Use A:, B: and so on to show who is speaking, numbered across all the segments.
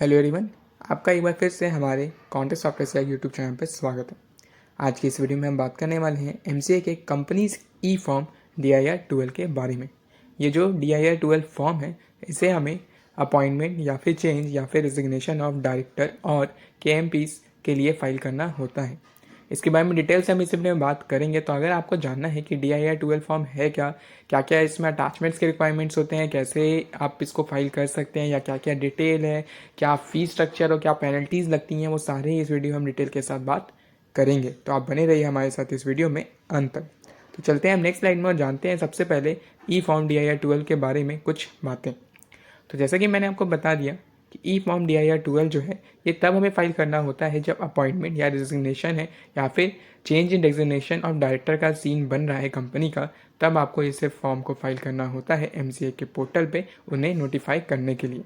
A: Hello everyone, आपका एक बार फिर से हमारे कॉन्टेंट सॉफ्टवेयर से यूट्यूब चैनल पर स्वागत है। आज की इस वीडियो में हम बात करने वाले हैं एमसीए के कंपनीज ई फॉर्म DIR-12 के बारे में। ये जो DIR-12 फॉर्म है, इसे हमें अपॉइंटमेंट या फिर चेंज या फिर रिजिग्नेशन ऑफ डायरेक्टर और KMPs के लिए फाइल करना होता है। इसके बारे में डिटेल से हम इस वीडियो में बात करेंगे। तो अगर आपको जानना है कि DIR-12 फॉर्म है क्या, क्या क्या इसमें अटैचमेंट्स के रिक्वायरमेंट्स होते हैं, कैसे आप इसको फाइल कर सकते हैं या क्या क्या डिटेल है, क्या फ़ीस स्ट्रक्चर और क्या पेनल्टीज़ लगती हैं, वो सारे इस वीडियो में हम डिटेल के साथ बात करेंगे। तो आप बने रहिए हमारे साथ इस वीडियो में अंत तक। तो चलते हैं हम नेक्स्ट स्लाइड में और जानते हैं सबसे पहले ई फॉर्म DIR-12 के बारे में कुछ बातें। तो जैसा कि मैंने आपको बता दिया कि ई फॉर्म DIR-12 जो है, ये तब हमें फाइल करना होता है जब अपॉइंटमेंट या रिजिग्नेशन है या फिर change in designation of director का सीन बन रहा है कंपनी का, तब आपको इसे फॉर्म को फाइल करना होता है MCA के पोर्टल पे उन्हें नोटिफाई करने के लिए।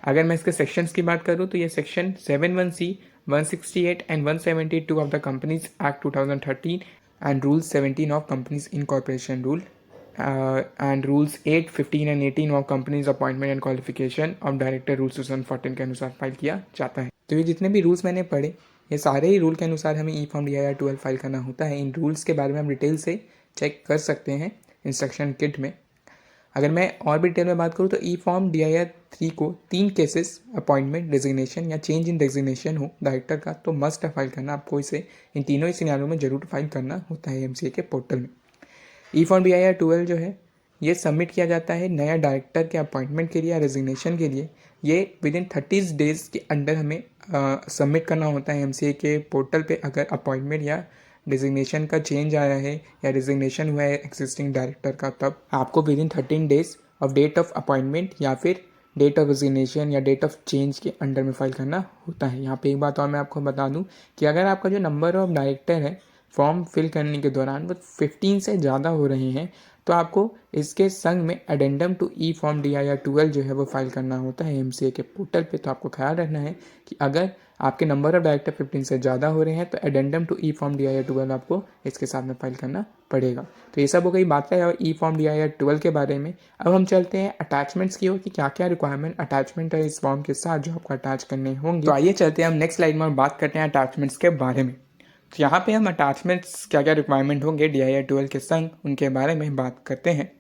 A: अगर मैं इसके सेक्शंस की बात करूँ तो ये section 71C, 168 and 172 of the companies act 2013 and rule 17 of companies incorporation rule and rules 8, 15 and 18 of companies appointment and qualification of director rules 2014 के अनुसार फाइल किया जाता है। तो ये जितने भी रूल्स मैंने पढ़े, ये सारे ही रूल के अनुसार हमें ई फॉर्म DIR-12 फाइल करना होता है। इन रूल्स के बारे में हम डिटेल से चेक कर सकते हैं इंस्ट्रक्शन किट में। अगर मैं और भी डिटेल में बात करूँ तो ई फॉर्म DIR-3 को 3 केसेस अपॉइंटमेंट, डिजिग्नेशन या चेंज इन डेजिग्नेशन हो डायरेक्टर का, तो मस्ट है फाइल करना। आपको इसे इन तीनों ही सिनेरियो में जरूर फाइल करना होता है MCA के पोर्टल में। ई फॉर्म DIR-12 जो है, ये सबमिट किया जाता है नया डायरेक्टर के अपॉइंटमेंट के लिए या रेजिग्नेशन के लिए। ये विद इन 30 डेज़ के अंदर हमें सबमिट करना होता है MCA के पोर्टल पे। अगर अपॉइंटमेंट या डिजिग्नेशन का चेंज आया है या रिजिग्नेशन हुआ है एग्जिस्टिंग डायरेक्टर का, तब आपको within 13 days of date of appointment या फिर डेट ऑफ रिजिग्नेशन या डेट ऑफ चेंज के अंडर में फाइल करना होता है। यहाँ पे एक बात और मैं आपको बता दूँ कि अगर आपका जो नंबर ऑफ डायरेक्टर है फॉर्म फिल करने के दौरान वो 15 से ज़्यादा हो रहे हैं, तो आपको इसके संग में addendum to E form DIR-12 जो है वो फाइल करना होता है MCA के पोर्टल पे। तो आपको ख्याल रखना है कि अगर आपके नंबर ऑफ डायरेक्टर 15 से ज़्यादा हो रहे हैं तो addendum to E form DIR-12 आपको इसके साथ में फाइल करना पड़ेगा। तो ये सब हो गई बात है ई फॉर्म DIR-12 के बारे में। अब हम चलते हैं अटैचमेंट्स की ओर कि क्या क्या रिक्वायरमेंट अटैचमेंट है इस फॉर्म के साथ जो आपको अटैच करने होंगे। तो आइए चलते हैं हम नेक्स्ट स्लाइड में और बात करते हैं अटैचमेंट्स के बारे में। तो यहाँ पे हम अटैचमेंट्स क्या क्या रिक्वायरमेंट होंगे DIR-12 के संग, उनके बारे में बात करते हैं।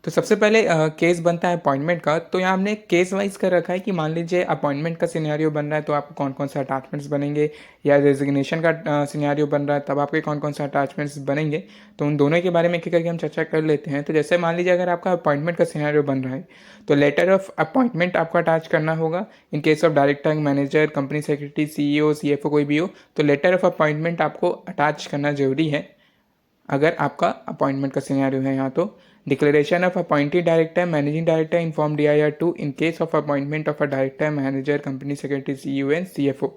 A: तो सबसे पहले केस बनता है अपॉइंटमेंट का। तो यहाँ हमने केस वाइज कर रखा है कि मान लीजिए अपॉइंटमेंट का सिनेरियो बन रहा है तो आपको कौन कौन से अटैचमेंट्स बनेंगे, या रेजिग्नेशन का सिनेरियो बन रहा है तब आपके कौन कौन से अटैचमेंट्स बनेंगे। तो उन दोनों के बारे में एक करके हम चर्चा कर लेते हैं। तो जैसे मान लीजिए अगर आपका अपॉइंटमेंट का सिनेरियो बन रहा है तो लेटर ऑफ अपॉइंटमेंट आपको अटैच करना होगा। इन case of director, manager, company secretary, CEO, CFO कोई भी हो, तो लेटर ऑफ अपॉइंटमेंट आपको अटैच करना जरूरी है अगर आपका अपॉइंटमेंट का सिनेरियो है यहाँ। तो declaration of appointed director, managing director in form DIR-2 in case of appointment of a director, manager, company secretary, CEO and CFO।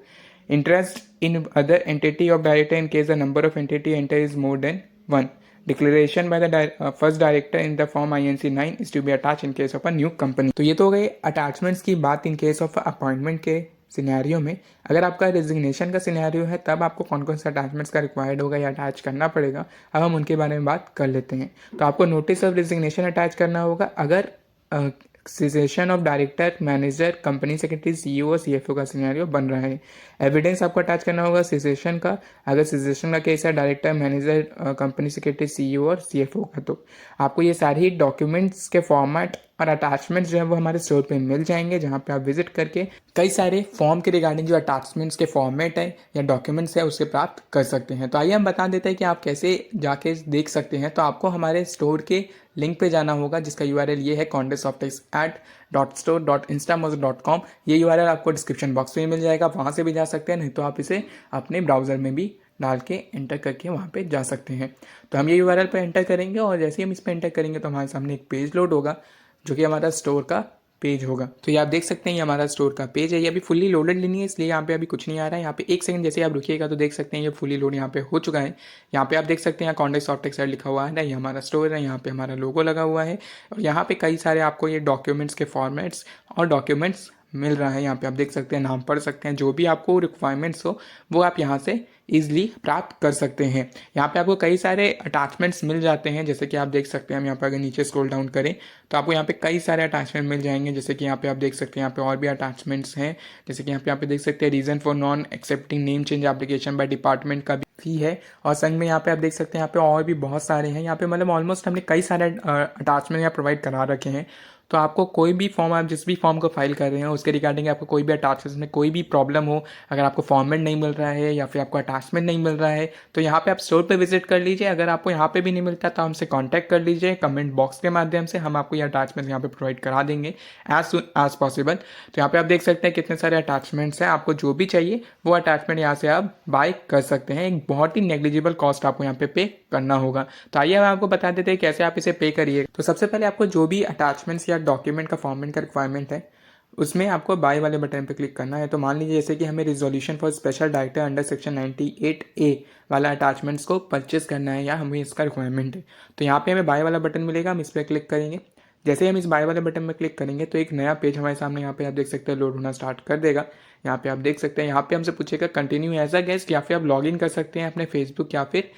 A: Interest in other entity of director in case the number of entity enter is more than 1। Declaration by the first director in the form INC 9 is to be attach in case of a new company. तो ये तो हो गए attachments की बात इन case of appointment के scenario में। अगर आपका रेजिग्नेशन का सिनेरियो है तब आपको कौन कौन से अटैचमेंट्स का रिक्वायर्ड होगा या अटैच करना पड़ेगा, अब हम उनके बारे में बात कर लेते हैं। तो आपको नोटिस ऑफ रेजिग्नेशन अटैच करना होगा अगर cessation of director, manager, company secretary, CEO और CFO का सिनेरियो बन रहा है। एविडेंस आपको अटैच करना होगा सेसेशन का, अगर सेसेशन का केस है director, manager, company secretary, CEO और CFO का। तो आपको ये सारी डॉक्यूमेंट्स के फॉर्मेट और अटैचमेंट्स जो है वो हमारे स्टोर पे मिल जाएंगे, जहाँ पे आप विजिट करके कई सारे फॉर्म के रिगार्डिंग जो अटैचमेंट्स के फॉर्मेट है या डॉक्यूमेंट्स है उसे प्राप्त कर सकते हैं। तो आइए हम बता देते हैं कि आप कैसे जाके देख सकते हैं। तो आपको हमारे स्टोर के लिंक पे जाना होगा जिसका URL ये है contestsoftexat.store.instamoz.com। ये URL आपको डिस्क्रिप्शन बॉक्स में मिल जाएगा, वहाँ से भी जा सकते हैं, नहीं तो आप इसे अपने ब्राउज़र में भी डाल के एंटर करके वहाँ पे जा सकते हैं। तो हम ये URL पे एंटर करेंगे और जैसे ही हम इस पर एंटर करेंगे तो हमारे सामने एक पेज लोड होगा जो कि हमारा स्टोर का पेज होगा। तो ये आप देख सकते हैं ये हमारा स्टोर का पेज है। ये अभी फुल्ली लोडेड नहीं है इसलिए यहाँ पे अभी कुछ नहीं आ रहा है। यहाँ पे एक सेकंड जैसे आप रुकिएगा तो देख सकते हैं ये फुल्ली लोड यहाँ पे हो चुका है। यहाँ पे आप देख सकते हैं कॉन्टेस्ट सॉफ्टवेयर लिखा हुआ है, ये हमारा स्टोर है, यहाँ पे हमारा लोगो लगा हुआ है और यहाँ पे कई सारे आपको ये डॉक्यूमेंट्स के फॉर्मेट्स और डॉक्यूमेंट्स मिल रहा है। यहाँ पे आप देख सकते हैं, नाम पढ़ सकते हैं, जो भी आपको रिक्वायरमेंट्स हो वो आप यहाँ से ईजिली प्राप्त कर सकते हैं। यहाँ पे आपको कई सारे अटैचमेंट्स मिल जाते हैं, जैसे कि आप देख सकते हैं। हम यहाँ पर अगर नीचे स्क्रॉल डाउन करें तो आपको यहाँ पे कई सारे अटैचमेंट मिल जाएंगे, जैसे कि यहाँ पे आप देख सकते हैं। यहाँ पे और भी अटैचमेंट्स हैं, जैसे कि यहाँ पे देख सकते हैं reason for non accepting name change application by department का भी है। और संग में यहाँ पे आप देख सकते हैं यहाँ पे और भी बहुत सारे हैं। यहाँ पे मतलब ऑलमोस्ट हमने कई सारे अटैचमेंट यहाँ प्रोवाइड करा रखे हैं। तो आपको कोई भी फॉर्म, आप जिस भी फॉर्म को फाइल कर रहे हैं उसके रिगार्डिंग आपको कोई भी अटैचमेंट में कोई भी प्रॉब्लम हो, अगर आपको फॉर्मेट नहीं मिल रहा है या फिर आपको अटैचमेंट नहीं मिल रहा है, तो यहाँ पे आप स्टोर पे विजिट कर लीजिए। अगर आपको यहाँ पे भी नहीं मिलता तो हमसे कांटेक्ट कर लीजिए कमेंट बॉक्स के माध्यम से। हम आपको ये अटैचमेंट यहाँ पे प्रोवाइड करा देंगे एज सुन एज पॉसिबल। तो यहाँ पे आप देख सकते हैं कितने सारे अटैचमेंट्स हैं। आपको जो भी चाहिए वो अटैचमेंट यहाँ से आप बाय कर सकते हैं। एक बहुत ही नेग्लिजिबल कॉस्ट आपको यहाँ पे करना होगा। तो आइए हम आपको बता देते हैं कैसे आप इसे पे करिए। तो सबसे पहले आपको जो भी अटैचमेंट्स या डॉक्यूमेंट का फॉर्मेट का रिक्वायरमेंट है उसमें आपको बाय वाले बटन पर क्लिक करना है। तो मान लीजिए जैसे कि हमें resolution for special director under section 98A वाला अटैचमेंट्स को परचेस करना है या हमें इसका रिक्वायरमेंट है, तो यहाँ पे हमें बाय वाला बटन मिलेगा, हम इस पर क्लिक करेंगे। जैसे ही हम इस बाय वाले बटन में क्लिक करेंगे तो एक नया पेज हमारे सामने यहाँ पे आप देख सकते हैं लोड होना स्टार्ट कर देगा। यहाँ पे आप देख सकते हैं, यहाँ पे हमसे पूछेगा कंटिन्यू एज अ गेस्ट, या फिर आप लॉगिन कर सकते हैं अपने फेसबुक या फिर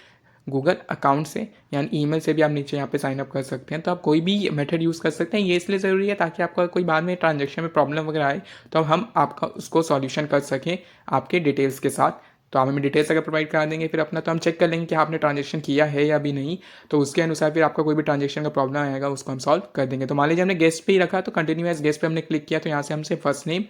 A: गूगल अकाउंट से, यानी ईमेल से भी आप नीचे यहाँ पे साइन अप कर सकते हैं। तो आप कोई भी मेथड यूज़ कर सकते हैं। ये इसलिए ज़रूरी है ताकि आपका कोई बाद में ट्रांजेक्शन में प्रॉब्लम वगैरह आए तो हम आपका उसको सॉल्यूशन कर सकें आपके डिटेल्स के साथ। तो आप हमें डिटेल्स अगर प्रोवाइड करा देंगे फिर अपना, तो हम चेक कर लेंगे कि आपने ट्रांजेक्शन किया है या भी नहीं। तो उसके अनुसार फिर आपका कोई भी ट्रांजेक्शन का प्रॉब्लम आएगा उसको हम सॉल्व कर देंगे। तो मान लीजिए हमने गेस्ट पे ही रखा, तो कंटिन्यू एज गेस्ट पे हमने क्लिक किया, तो यहाँ से हमसे first name,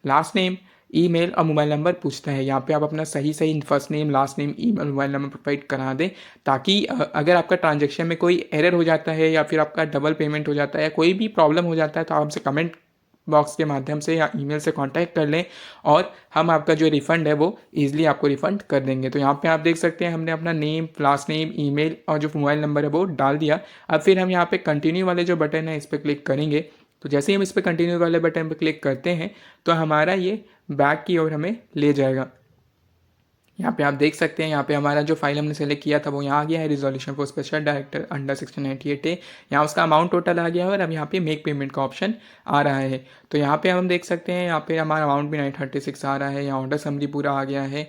A: last name, email और मोबाइल नंबर पूछता है। यहाँ पे आप अपना सही first name, last name, email, mobile number provide करा दें, ताकि अगर आपका ट्रांजैक्शन में कोई एरर हो जाता है या फिर आपका डबल पेमेंट हो जाता है या कोई भी प्रॉब्लम हो जाता है तो आप हमसे कमेंट बॉक्स के माध्यम से या ईमेल से कांटेक्ट कर लें और हम आपका जो रिफ़ंड है वो ईजिली आपको रिफ़ंड कर देंगे। तो यहाँ पे आप देख सकते हैं हमने अपना नेम, लास्ट नेम, ईमेल और जो मोबाइल नंबर है वो डाल दिया। अब फिर हम यहाँ पे कंटिन्यू वाले जो बटन है इस पर क्लिक करेंगे। तो जैसे ही हम इस पर कंटिन्यू वाले बटन पर क्लिक करते हैं तो हमारा ये बैक की ओर हमें ले जाएगा। यहाँ पे आप देख सकते हैं, यहाँ पे हमारा जो फाइल हमने सेलेक्ट किया था वो यहाँ आ गया है, resolution for special director under section 98A। यहाँ उसका अमाउंट टोटल आ गया है और अब यहाँ पे मेक पेमेंट का ऑप्शन आ रहा है। तो यहाँ पे हम देख सकते हैं, यहाँ पे हमारा अमाउंट भी 936 आ रहा है। यहाँ ऑर्डर समरी पूरा आ गया है।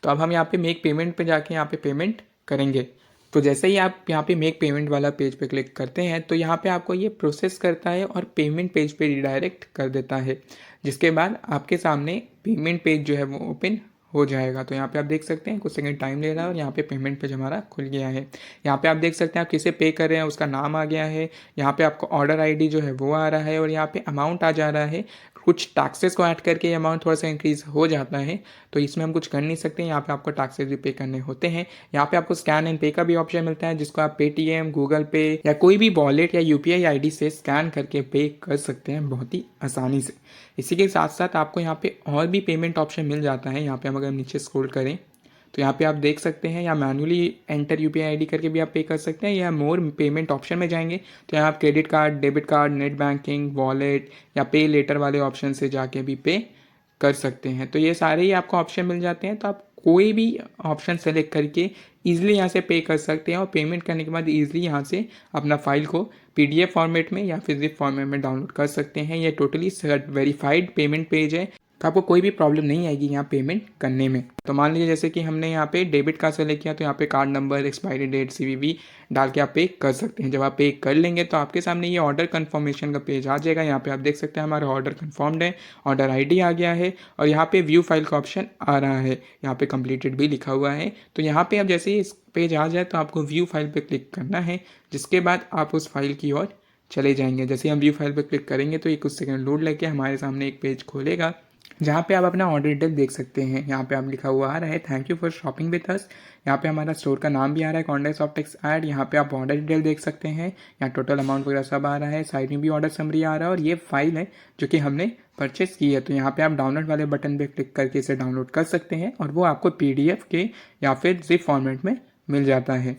A: तो अब हम यहाँ पे मेक पेमेंट पे जाके यहाँ पे पेमेंट करेंगे। तो जैसे ही आप यहाँ पे मेक पेमेंट वाला पेज पे क्लिक करते हैं तो यहाँ पे आपको ये प्रोसेस करता है और पेमेंट पेज पे रिडायरेक्ट कर देता है, जिसके बाद आपके सामने पेमेंट पेज जो है वो ओपन हो जाएगा। तो यहाँ पे आप देख सकते हैं कुछ सेकंड टाइम ले रहा है और यहाँ पे पेमेंट पेज हमारा खुल गया है। यहाँ पे आप देख सकते हैं आप किसे पे कर रहे हैं उसका नाम आ गया है। यहाँ पे आपको ऑर्डर आईडी जो है वो आ रहा है और यहाँ पे अमाउंट आ जा रहा है। कुछ टैक्सेस को ऐड करके ये अमाउंट थोड़ा सा इंक्रीज़ हो जाता है, तो इसमें हम कुछ कर नहीं सकते। यहाँ पे आपको टैक्सेस भी पे करने होते हैं। यहाँ पे आपको स्कैन एंड पे का भी ऑप्शन मिलता है, जिसको आप पेटीएम, गूगल पे या कोई भी वॉलेट या यूपीआई आईडी से स्कैन करके पे कर सकते हैं बहुत ही आसानी से। इसी के साथ साथ आपको यहाँ पे और भी पेमेंट ऑप्शन मिल जाता है। यहाँ पे हम अगर नीचे स्क्रॉल करें तो यहाँ पे आप देख सकते हैं, या मैनुअली एंटर यूपीआई आईडी करके भी आप पे कर सकते हैं, या मोर पेमेंट ऑप्शन में जाएंगे तो यहाँ आप credit card, debit card, net banking, wallet या पे लेटर वाले ऑप्शन से जाके भी पे कर सकते हैं। तो ये सारे ही आपको ऑप्शन मिल जाते हैं। तो आप कोई भी ऑप्शन सेलेक्ट करके ईजिली यहाँ से पे कर सकते हैं और पेमेंट करने के बाद ईजिली यहाँ से अपना फाइल को PDF फॉर्मेट में या फिर जिप फॉर्मेट में डाउनलोड कर सकते हैं। ये टोटली वेरीफाइड पेमेंट पेज है, तो आपको कोई भी प्रॉब्लम नहीं आएगी यहाँ पेमेंट करने में। तो मान लीजिए जैसे कि हमने यहाँ पे डेबिट कार्ड सेलेक्ट किया तो यहाँ पे card number, expiry date, CVV डाल के आप पे कर सकते हैं। जब आप पे कर लेंगे तो आपके सामने ये ऑर्डर कन्फर्मेशन का पेज आ जाएगा। यहाँ पे आप देख सकते हैं हमारा ऑर्डर कन्फर्म्ड है, ऑर्डर ID आ गया है और यहाँ पे व्यू फाइल का ऑप्शन आ रहा है। यहाँ पे कंप्लीटेड भी लिखा हुआ है। तो यहाँ पे अब जैसे ही इस पेज आ जाए तो आपको व्यू फाइल पर क्लिक करना है, जिसके बाद आप उस फाइल की ओर चले जाएंगे। जैसे हम व्यू फाइल पर क्लिक करेंगे तो ये कुछ सेकंड लोड लेके हमारे सामने एक पेज खोलेगा, जहाँ पे आप अपना ऑर्डर डिटेल देख सकते हैं। यहाँ पे आप लिखा हुआ आ रहा है thank you for shopping with us. यहाँ पे हमारा स्टोर का नाम भी आ रहा है, कॉन्टेक्ट सॉफ्टेक्स ऐड। यहाँ पे आप ऑर्डर डिटेल देख सकते हैं, यहाँ टोटल अमाउंट वगैरह सब आ रहा है। साइड में भी ऑर्डर समरी आ रहा है और ये फाइल है जो कि हमने परचेस की है। तो यहाँ पे आप डाउनलोड वाले बटन पे क्लिक करके इसे डाउनलोड कर सकते हैं और वो आपको PDF के या फिर जिप फॉर्मेट में मिल जाता है।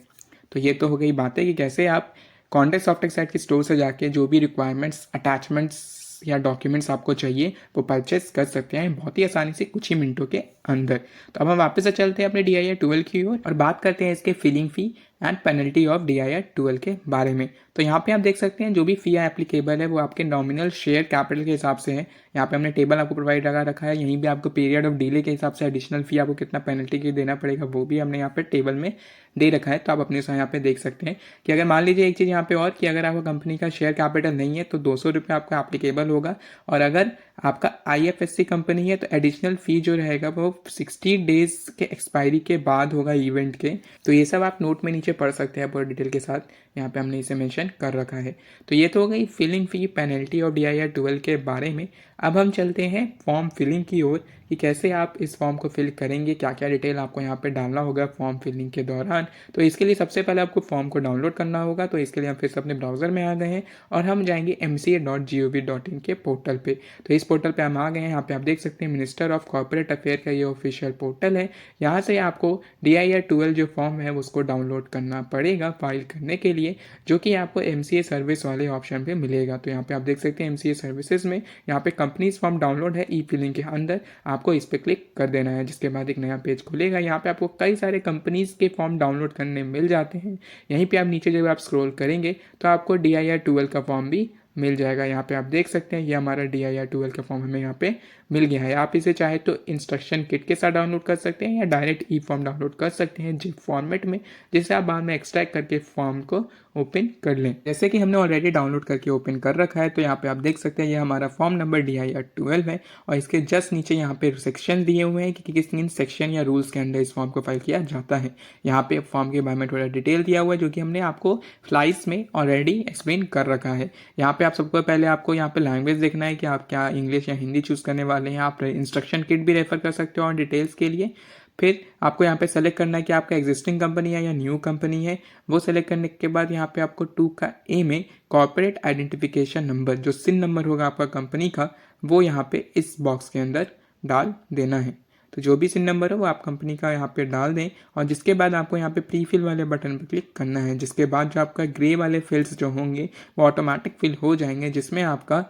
A: तो ये तो हो गई बातें कि कैसे आप कॉन्टेक्ट सॉफ्टेक्स ऐड के स्टोर से जाके जो भी रिक्वायरमेंट्स, अटैचमेंट्स या डॉक्यूमेंट्स आपको चाहिए वो परचेस कर सकते हैं बहुत ही आसानी से कुछ ही मिनटों के अंदर। तो अब हम वापस से चलते हैं अपने DIY 12 की ओर और बात करते हैं इसके filing fee and penalty of DIR 12 के बारे में। तो यहाँ पे आप देख सकते हैं जो भी फी एप्लीकेबल है वो आपके नॉमिनल शेयर कैपिटल के हिसाब से है। यहाँ पे हमने टेबल आपको प्रोवाइड लगा रखा है, यहीं पे आपको पीरियड ऑफ डिले के हिसाब से एडिशनल फी आपको कितना पेनल्टी के देना पड़ेगा वो भी हमने यहाँ पे टेबल में दे रखा है। तो आप अपने यहाँ पे देख सकते हैं कि अगर मान लीजिए एक चीज़ यहाँ पे और कि अगर आपका कंपनी का शेयर कैपिटल नहीं है तो 200 रुपये आपका एप्लीकेबल होगा, और अगर आपका IFSC कंपनी है तो एडिशनल फ़ी जो रहेगा वो 60 डेज के एक्सपायरी के बाद होगा इवेंट के। तो ये सब आप नोट में नीचे पढ़ सकते हैं पूरा डिटेल के साथ, यहाँ पे हमने इसे मेंशन कर रखा है। तो ये तो हो गई filing fee penalty of DIR 12 के बारे में। अब हम चलते हैं फॉर्म फिलिंग की ओर कि कैसे आप इस फॉर्म को फिल करेंगे, क्या क्या डिटेल आपको यहाँ पे डालना होगा फॉर्म फिलिंग के दौरान। तो इसके लिए सबसे पहले आपको फॉर्म को डाउनलोड करना होगा। तो इसके लिए हम फिर से अपने ब्राउज़र में आ गए हैं और हम जाएंगे mca.gov.in के पोर्टल पे। तो इस पोर्टल पे हम आ गए हैं। यहाँ पे आप देख सकते हैं मिनिस्टर ऑफ कॉर्पोरेट अफेयर का ये ऑफिशियल पोर्टल है। यहाँ से आपको DIR 12 जो फॉर्म है उसको डाउनलोड करना पड़ेगा फाइल करने के लिए, जो कि आपको MCA सर्विस वाले ऑप्शन पे मिलेगा। तो यहाँ पे आप देख सकते हैं MCA सर्विसेज में यहाँ पे कंपनीज फॉर्म डाउनलोड है, ई फिलिंग के अंदर आपको इस पर क्लिक कर देना है। जिसके बाद एक नया पेज खुलेगा। यहाँ पे आपको कई सारे कंपनीज के फॉर्म डाउनलोड करने मिल जाते हैं। यहीं पे आप नीचे जब आप स्क्रॉल करेंगे तो आपको DIR 12 का फॉर्म भी मिल जाएगा। यहाँ पे आप देख सकते हैं ये हमारा DIR 12 का फॉर्म हमें यहाँ पे मिल गया है। आप इसे चाहे तो इंस्ट्रक्शन किट के साथ डाउनलोड कर सकते हैं या डायरेक्ट ई फॉर्म डाउनलोड कर सकते हैं जिप फॉर्मेट में, जिससे आप बाद में एक्सट्रैक्ट करके फॉर्म को ओपन कर लें। जैसे कि हमने ऑलरेडी डाउनलोड करके ओपन कर रखा है, तो यहाँ पे आप देख सकते हैं ये हमारा फॉर्म नंबर DIR 12 है और इसके जस्ट नीचे यहाँ पे सेक्शन दिए हुए हैं कि किस किन सेक्शन या रूल्स के अंदर इस फॉर्म को फाइल किया जाता है। यहाँ पे फॉर्म के बारे में थोड़ा डिटेल दिया हुआ है जो कि हमने आपको स्लाइड्स में ऑलरेडी एक्सप्लेन कर रखा है। यहाँ पे आप सबको पहले आपको यहाँ पे लैंग्वेज देखना है कि आप क्या इंग्लिश या हिंदी चूज़ करने वाले हैं। आप इंस्ट्रक्शन किट भी रेफर कर सकते हो और डिटेल्स के लिए। फिर आपको यहाँ पे सेलेक्ट करना है कि आपका एग्जिस्टिंग कंपनी है या न्यू कंपनी है। वो सेलेक्ट करने के बाद यहाँ पे आपको 2 का ए में कॉर्पोरेट आइडेंटिफिकेशन नंबर जो सिन नंबर होगा आपका कंपनी का, वो यहाँ पे इस बॉक्स के अंदर डाल देना है। तो जो भी सिन नंबर है वो आप कंपनी का यहाँ पे डाल दें और जिसके बाद आपको यहाँ पे प्री फिल वाले बटन पर क्लिक करना है। जिसके बाद जो आपका ग्रे वाले फिल्स जो होंगे वो ऑटोमेटिक फिल हो जाएंगे, जिसमें आपका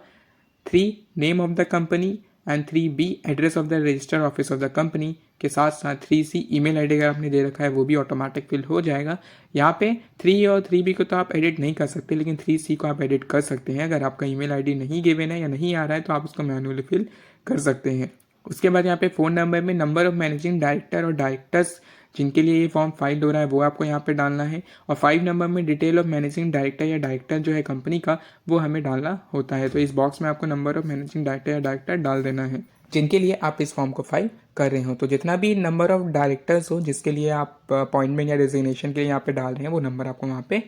A: 3 name of the company and 3B address of the register office of the company के साथ साथ 3C ईमेल आईडी अगर आपने दे रखा है वो भी ऑटोमेटिक फिल हो जाएगा। यहाँ पे 3 और 3B को तो आप एडिट नहीं कर सकते, लेकिन 3C को आप एडिट कर सकते हैं। अगर आपका ईमेल आईडी नहीं गिवन है या नहीं आ रहा है तो आप उसको मैनुअली फिल कर सकते हैं। उसके बाद यहाँ पे फ़ोन नंबर में नंबर ऑफ मैनेजिंग डायरेक्टर और डायरेक्टर्स जिनके लिए ये फॉर्म फाइल हो रहा है वो आपको यहाँ पे डालना है। और 5 नंबर में डिटेल ऑफ मैनेजिंग डायरेक्टर या डायरेक्टर जो है कंपनी का वो हमें डालना होता है। तो इस बॉक्स में आपको नंबर ऑफ मैनेजिंग डायरेक्टर या डायरेक्टर डाल देना है जिनके लिए आप इस फॉर्म को फाइल कर रहे हो। तो जितना भी नंबर ऑफ डायरेक्टर्स हो जिसके लिए आप अपॉइंटमेंट या रेजिग्नेशन के लिए यहाँ पे डाल रहे हैं वो नंबर आपको वहाँ पे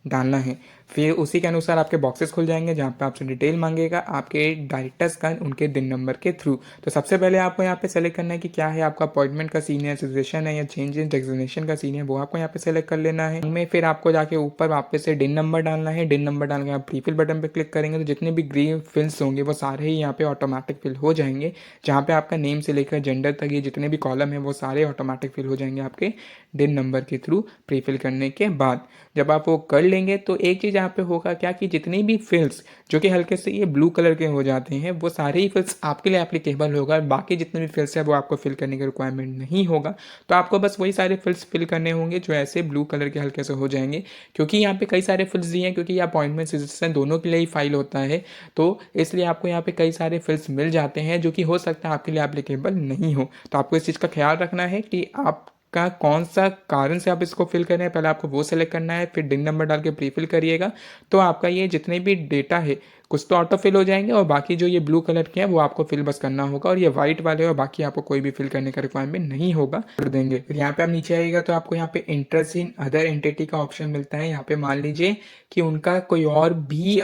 A: डालना है। फिर उसी के अनुसार आपके बॉक्सेस खुल जाएंगे जहाँ पे आपसे डिटेल मांगेगा आपके डायरेक्टर्स का उनके दिन नंबर के थ्रू। तो सबसे पहले आपको यहाँ पे सेलेक्ट करना है कि क्या है आपका अपॉइंटमेंट का सीन है, सजेशन है या चेंज इन डेजिग्नेशन का सीन है, वो आपको यहाँ पे सेलेक्ट कर लेना है। उनमें फिर आपको जाके ऊपर वापस से डिन नंबर डालना है। डिन नंबर डाल के आप प्री फिल बटन पर क्लिक करेंगे तो जितने भी ग्रीन फिल्स होंगे वो सारे ही यहाँ पे ऑटोमेटिक फिल हो जाएंगे। जहाँ पे आपका नेम से लेकर जेंडर तक ये जितने भी कॉलम है वो सारे ऑटोमेटिक फिल हो जाएंगे आपके डिन नंबर के थ्रू प्री फिल करने के बाद। जब आप वो कर लेंगे तो एक चीज़ यहाँ पे होगा क्या कि जितनी भी फिल्स जो कि हल्के से ये ब्लू कलर के हो जाते हैं वो सारे ही फिल्स आपके लिए एप्लीकेबल होगा। बाकी जितने भी फिल्स है वो आपको फिल करने की रिक्वायरमेंट नहीं होगा। तो आपको बस वही सारे फिल्स फिल करने होंगे जो ऐसे ब्लू कलर के हल्के से हो जाएंगे, क्योंकि यहाँ पे कई सारे फिल्स दिए हैं, क्योंकि ये अपॉइंटमेंट सजेशन दोनों के लिए ही फाइल होता है। तो इसलिए आपको यहाँ पे कई सारे फिल्स मिल जाते हैं जो कि हो सकता है आपके लिए एप्लीकेबल नहीं हो। तो आपको इस चीज़ का ख्याल रखना है कि आप का कौन सा कारण से आप इसको फिल कर रहे हैं, पहले आपको वो सेलेक्ट करना है, फिर डिन नंबर डाल के प्री फिल करिएगा। तो आपका ये जितने भी डेटा है कुछ तो ऑटो फिल हो जाएंगे और बाकी जो ये ब्लू कलर के हैं वो आपको फिल बस करना होगा, और ये वाइट वाले और बाकी आपको कोई भी फिल करने का रिक्वायरमेंट नहीं होगा, कर देंगे। फिर यहाँ पे आप नीचे आइएगा तो आपको यहाँ पे इंटरेस्ट इन अदर एंटिटी का ऑप्शन मिलता है। यहाँ पे मान लीजिए कि उनका कोई और भी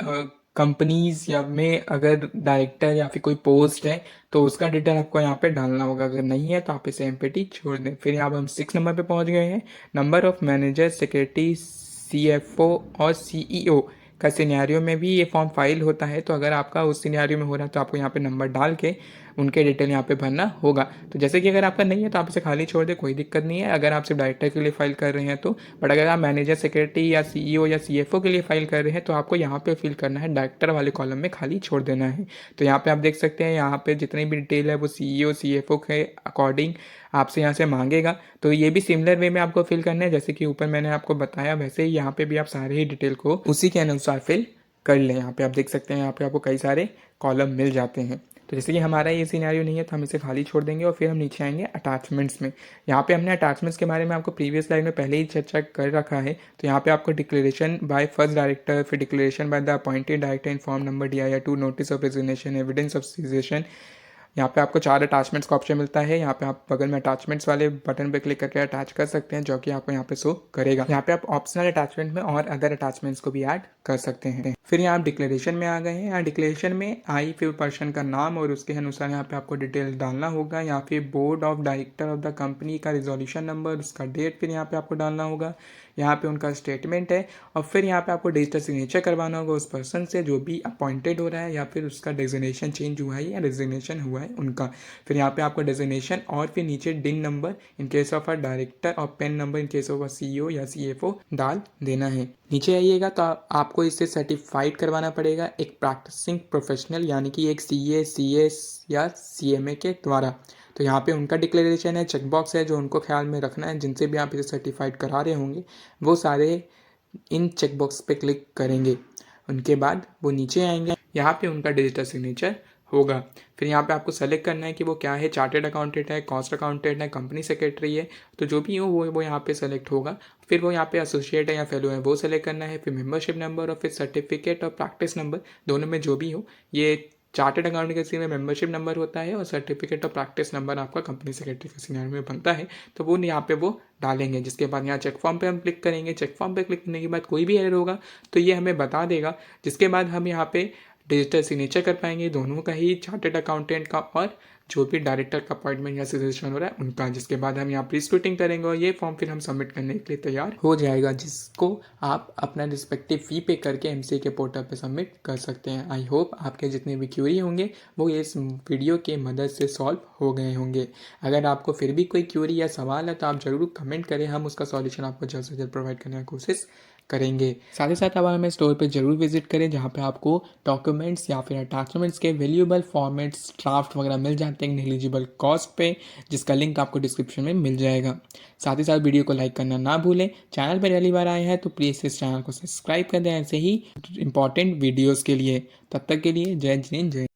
A: कंपनीज या में अगर डायरेक्टर या फिर कोई पोस्ट है तो उसका डिटेल आपको यहाँ पे डालना होगा। अगर नहीं है तो आप इसे एम्प्टी छोड़ दें। फिर यहाँ हम 6 नंबर पे पहुँच गए हैं। Number of manager, secretary, CFO और CEO का सिनेरियो में भी ये फॉर्म फाइल होता है। तो अगर आपका उस सिनेरियो में हो रहा है तो आपको यहाँ पे नंबर डाल के उनके डिटेल यहाँ पे भरना होगा। तो जैसे कि अगर आपका नहीं है तो आप इसे खाली छोड़ दें, कोई दिक्कत नहीं है। अगर आप सिर्फ डायरेक्टर के लिए फाइल कर रहे हैं तो, बट अगर आप मैनेजर, सेक्रेटरी या CEO या CFO के लिए फाइल कर रहे हैं तो आपको यहाँ पे फिल करना है, डायरेक्टर वाले कॉलम में खाली छोड़ देना है। तो यहाँ पे आप देख सकते हैं, यहाँ पे जितनी भी डिटेल है वो CEO CFO के अकॉर्डिंग आपसे यहाँ से मांगेगा। तो ये भी सिमिलर वे में आपको फिल करना है, जैसे कि ऊपर मैंने आपको बताया वैसे ही यहाँ पे भी आप सारे ही डिटेल को उसी के अनुसार फिल कर लें। यहाँ पे आप देख सकते हैं, यहाँ पे आपको कई सारे कॉलम मिल जाते हैं। तो जैसे कि हमारा ये सिनेरियो नहीं है तो हम इसे खाली छोड़ देंगे और फिर हम नीचे आएंगे अटैचमेंट्स में। यहाँ पे हमने अटैचमेंट्स के बारे में आपको प्रीवियस स्लाइड में पहले ही चर्चा कर रखा है। तो यहाँ पे आपको डिक्लेरेशन बाय फर्स्ट डायरेक्टर, फिर declaration by the appointed director in form number DIR-2, notice of resignation, evidence of cessation. यहाँ पे आपको 4 अटैचमेंट्स का ऑप्शन मिलता है। यहाँ पे आप बगल में अटैचमेंट्स वाले बटन पे क्लिक करके अटैच कर सकते हैं, जो कि आपको यहाँ पे शो करेगा। यहाँ पे आप ऑप्शनल अटैचमेंट में और अदर अटैचमेंट्स को भी ऐड कर सकते हैं। फिर यहाँ आप डिक्लेरेशन में आ गए हैं। यहाँ डिक्लेरेशन में आई फिर पर्सन का नाम और उसके अनुसार यहाँ पे आपको डिटेल डालना होगा। यहाँ पे board of director of the company का रिजोल्यूशन नंबर, उसका डेट फिर यहाँ पे आपको डालना होगा। यहाँ पे उनका स्टेटमेंट है और फिर यहाँ पे आपको डिजिटल सिग्नेचर करवाना होगा उस पर्सन से जो भी अपॉइंटेड हो रहा है या फिर उसका डेजिग्नेशन चेंज हुआ है या रेजिग्नेशन हुआ है उनका। फिर यहाँ पे आपको डेजिग्नेशन और फिर नीचे DIN number in case of a director और PAN number in case of a CEO या CFO डाल देना है। नीचे आइएगा तो आपको इसे सर्टिफाइड करवाना पड़ेगा एक प्रैक्टिसिंग प्रोफेशनल, यानी कि एक CA, CS या CMA के द्वारा। तो यहाँ पे उनका डिक्लेरेशन है, चेकबॉक्स है जो उनको ख्याल में रखना है। जिनसे भी आप इसे सर्टिफाइड करा रहे होंगे वो सारे इन चेकबॉक्स पे क्लिक करेंगे। उनके बाद वो नीचे आएंगे, यहाँ पे उनका डिजिटल सिग्नेचर होगा। फिर यहाँ पे आपको सेलेक्ट करना है कि वो क्या है, चार्टेड अकाउंटेंट है, कॉस्ट अकाउंटेंट है, कंपनी सेक्रेटरी है। तो जो भी हो वो यहाँ पे सेलेक्ट होगा। फिर वो यहाँ पे एसोसिएट है या फेलो है वो सेलेक्ट करना है। फिर मेंबरशिप नंबर और फिर सर्टिफिकेट और प्रैक्टिस नंबर, दोनों में जो भी हो। ये चार्टेड अकाउंट के में मेंबरशिप नंबर होता है और सर्टिफिकेट और प्रैक्टिस नंबर आपका कंपनी सेक्रेटरी के सिनेरियो में बनता है। तो वो यहाँ पे वो डालेंगे। जिसके बाद यहाँ चेक फॉर्म पे हम क्लिक करेंगे। चेक फॉर्म पे क्लिक करने के बाद कोई भी एरर होगा तो ये हमें बता देगा। जिसके बाद हम यहाँ पे डिजिटल सिग्नेचर कर पाएंगे दोनों का ही, चार्टेड अकाउंटेंट का और जो भी डायरेक्टर का अपॉइंटमेंट या सजेशन हो रहा है उनका। जिसके बाद हम यहाँ प्री स्क्रूटिंग करेंगे और ये फॉर्म फिर हम सबमिट करने के लिए तैयार हो जाएगा, जिसको आप अपना रिस्पेक्टिव फी पे करके MCA के पोर्टल पे सबमिट कर सकते हैं। आई होप आपके जितने भी क्यूरी होंगे वो इस वीडियो के मदद से सॉल्व हो गए होंगे। अगर आपको फिर भी कोई क्यूरी या सवाल है तो आप ज़रूर कमेंट करें, हम उसका सॉल्यूशन आपको जल्द से जल्द प्रोवाइड करने की कोशिश करेंगे। साथ ही साथ आप हमें स्टोर पे जरूर विजिट करें, जहाँ पे आपको डॉक्यूमेंट्स या फिर अटैचमेंट्स के वैल्यूएबल फॉर्मेट्स, ड्राफ्ट वगैरह मिल जाते हैं नेग्लिजिबल कॉस्ट पे, जिसका लिंक आपको डिस्क्रिप्शन में मिल जाएगा। साथ ही साथ वीडियो को लाइक करना ना भूलें। चैनल पर पहली बार आए हैं तो प्लीज़ इस चैनल को सब्सक्राइब कर दें ऐसे ही इंपॉर्टेंट वीडियोज़ के लिए। तब तक के लिए जय हिंद, जय